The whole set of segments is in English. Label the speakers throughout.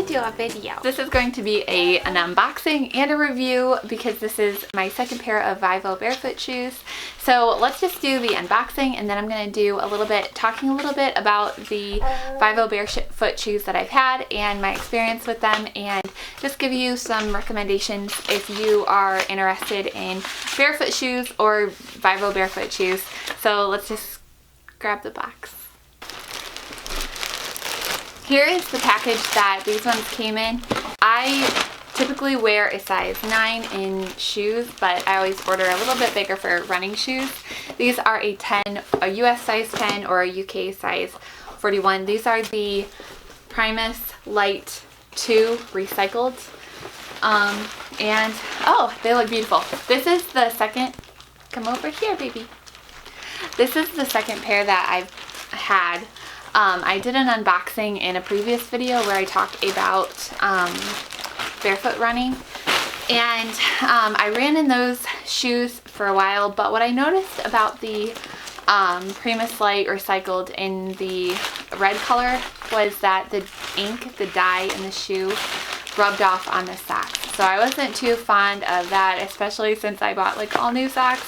Speaker 1: to do a video. This is going to be an unboxing and a review because this is my second pair of VivoBarefoot shoes. So let's just do the unboxing, and then I'm going to do talking a little bit about the VivoBarefoot shoes that I've had and my experience with them, and just give you some recommendations if you are interested in barefoot shoes or VivoBarefoot shoes. So let's just grab the box. Here is the package that these ones came in. I typically wear a size 9 in shoes, but I always order a little bit bigger for running shoes. These are a US size 10 or a UK size 41. These are the Primus Light 2 recycled. And oh, they look beautiful. This is the second, come over here, baby. This is the second pair that I've had. I did an unboxing in a previous video where I talked about barefoot running, and I ran in those shoes for a while, but what I noticed about the Primus Light recycled in the red color was that the ink, the dye in the shoe rubbed off on the socks. So I wasn't too fond of that, especially since I bought like all new socks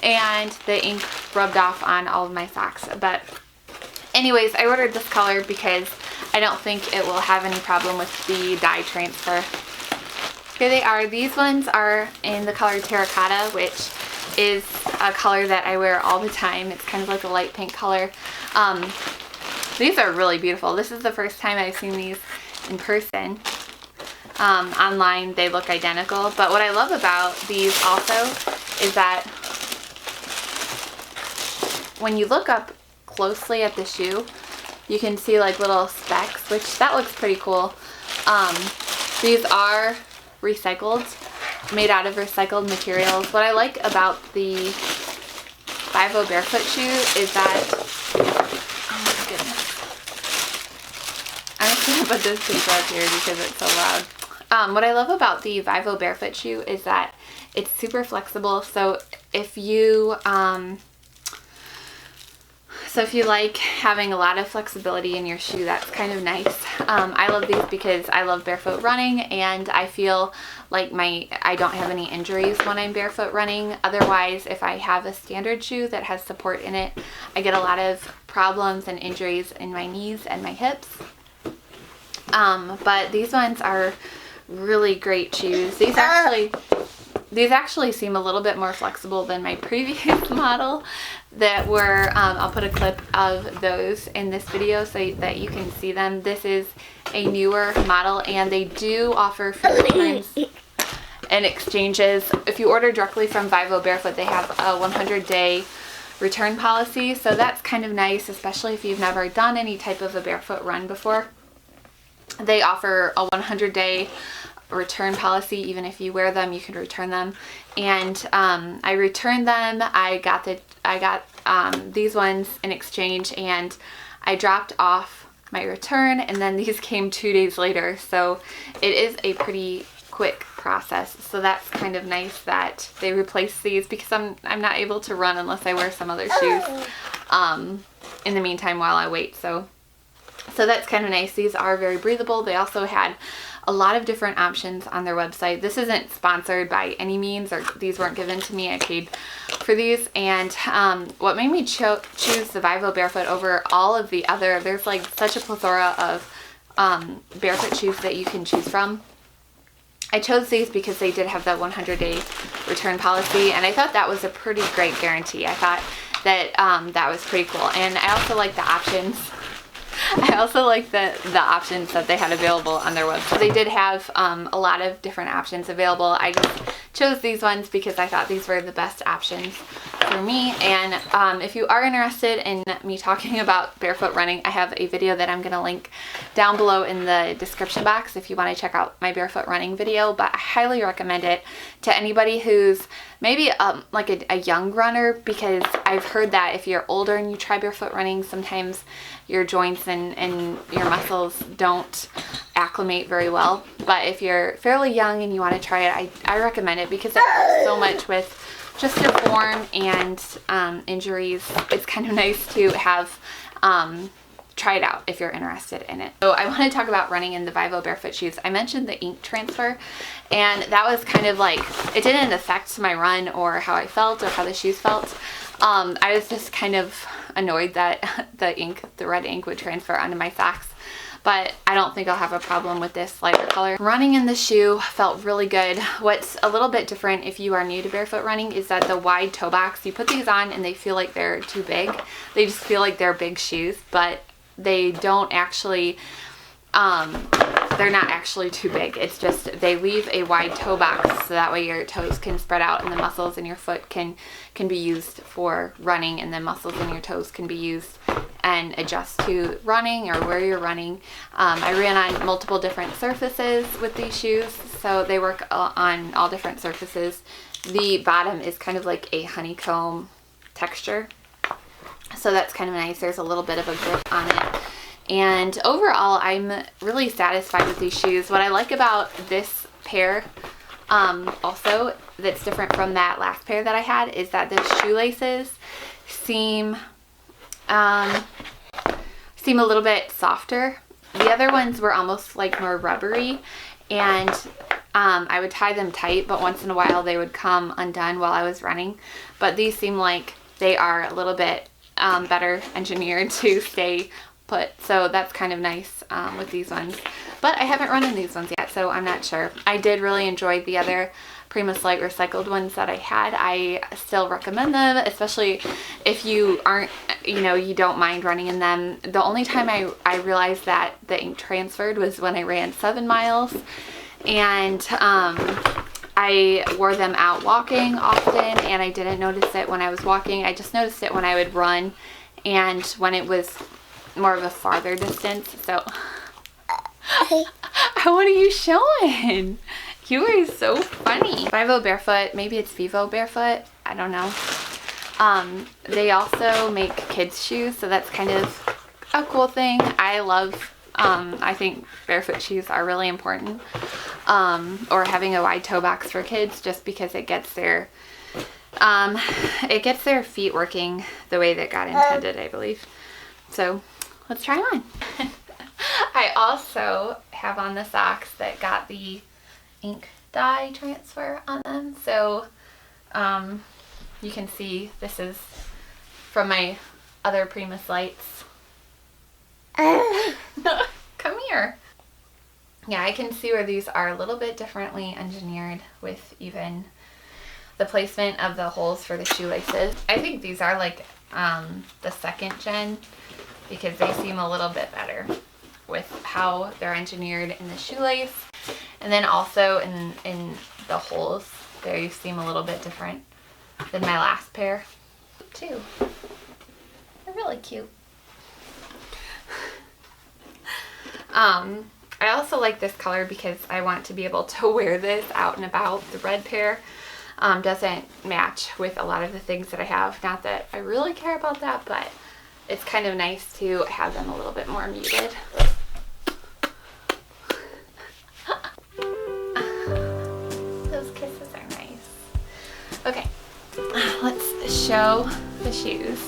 Speaker 1: and the ink rubbed off on all of my socks. But anyways, I ordered this color because I don't think it will have any problem with the dye transfer. Here they are. These ones are in the color Terracotta, which is a color that I wear all the time. It's kind of like a light pink color. These are really beautiful. This is the first time I've seen these in person. Online they look identical, but what I love about these also is that when you look up closely at the shoe, you can see like little specks, which that looks pretty cool. These are recycled, made out of recycled materials. What I like about the VivoBarefoot shoe is that, oh my goodness, I'm just gonna put this paper up here because it's so loud. What I love about the VivoBarefoot shoe is that it's super flexible. So if you like having a lot of flexibility in your shoe, that's kind of nice. I love these because I love barefoot running, and I feel like I don't have any injuries when I'm barefoot running. Otherwise, if I have a standard shoe that has support in it, I get a lot of problems and injuries in my knees and my hips. But these ones are really great shoes. These actually seem a little bit more flexible than my previous model that were, I'll put a clip of those in this video so that you can see them. This is a newer model, and they do offer free returns and exchanges. If you order directly from VivoBarefoot, they have a 100-day return policy, so that's kind of nice, especially if you've never done any type of a barefoot run before. They offer a 100-day return policy. Even if you wear them, you can return them. And I returned them. I got these ones in exchange, and I dropped off my return, and then these came 2 days later. So it is a pretty quick process. So that's kind of nice that they replace these, because I'm not able to run unless I wear some other shoes in the meantime while I wait. So that's kind of nice. These are very breathable. They also had a lot of different options on their website. This isn't sponsored by any means, or these weren't given to me. I paid for these, and what made me choose the VivoBarefoot over all of the other, there's like such a plethora of barefoot shoes that you can choose from. I chose these because they did have the 100-day return policy, and I thought that was a pretty great guarantee. I thought that that was pretty cool, and I also like the options. I also like the options that they had available on their website. They did have a lot of different options available. I just chose these ones because I thought these were the best options for me. And if you are interested in me talking about barefoot running, I have a video that I'm going to link down below in the description box if you want to check out my barefoot running video. But I highly recommend it to anybody who's maybe like a young runner, because I've heard that if you're older and you try barefoot running, sometimes your joints and your muscles don't acclimate very well. But if you're fairly young and you want to try it, I recommend it because it helps so much with just your form and injuries. It's kind of nice to have try it out if you're interested in it. So I want to talk about running in the VivoBarefoot shoes. I mentioned the ink transfer, and that was kind of like, it didn't affect my run or how I felt or how the shoes felt. I was just kind of annoyed that the red ink would transfer onto my socks, but I don't think I'll have a problem with this lighter color. Running in the shoe felt really good. What's a little bit different if you are new to barefoot running is that the wide toe box, you put these on and they feel like they're too big. They just feel like they're big shoes, but they don't actually, they're not actually too big. It's just they leave a wide toe box so that way your toes can spread out and the muscles in your foot can be used for running, and the muscles in your toes can be used and adjust to running or where you're running. I ran on multiple different surfaces with these shoes, so they work on all different surfaces. The bottom is kind of like a honeycomb texture, so that's kind of nice. There's a little bit of a grip on it. And overall, I'm really satisfied with these shoes. What I like about this pair also that's different from that last pair that I had is that the shoelaces seem a little bit softer. The other ones were almost like more rubbery, and I would tie them tight, but once in a while they would come undone while I was running. But these seem like they are a little bit better engineered to stay put, so that's kind of nice with these ones. But I haven't run in these ones yet, so I'm not sure. I did really enjoy the other Primus Light recycled ones that I had. I still recommend them, especially if you aren't, you don't mind running in them. The only time I realized that the ink transferred was when I ran 7 miles, and I wore them out walking often, and I didn't notice it when I was walking. I just noticed it when I would run and when it was more of a farther distance. So what are you showing? You are so funny. VivoBarefoot, maybe it's VivoBarefoot, I don't know. They also make kids shoes, so that's kind of a cool thing. I think barefoot shoes are really important. Or having a wide toe box for kids, just because it gets their feet working the way that God intended, I believe. So let's try them on. I also have on the socks that got the ink dye transfer on them, so you can see this is from my other Primus Lights. Come here. Yeah, I can see where these are a little bit differently engineered with even the placement of the holes for the shoelaces. I think these are like the second gen, because they seem a little bit better with how they're engineered in the shoelace, and then also in the holes. They seem a little bit different than my last pair too. They're really cute. I also like this color because I want to be able to wear this out and about. The red pair doesn't match with a lot of the things that I have. Not that I really care about that, but it's kind of nice to have them a little bit more muted. Those kisses are nice. Okay, let's show the shoes.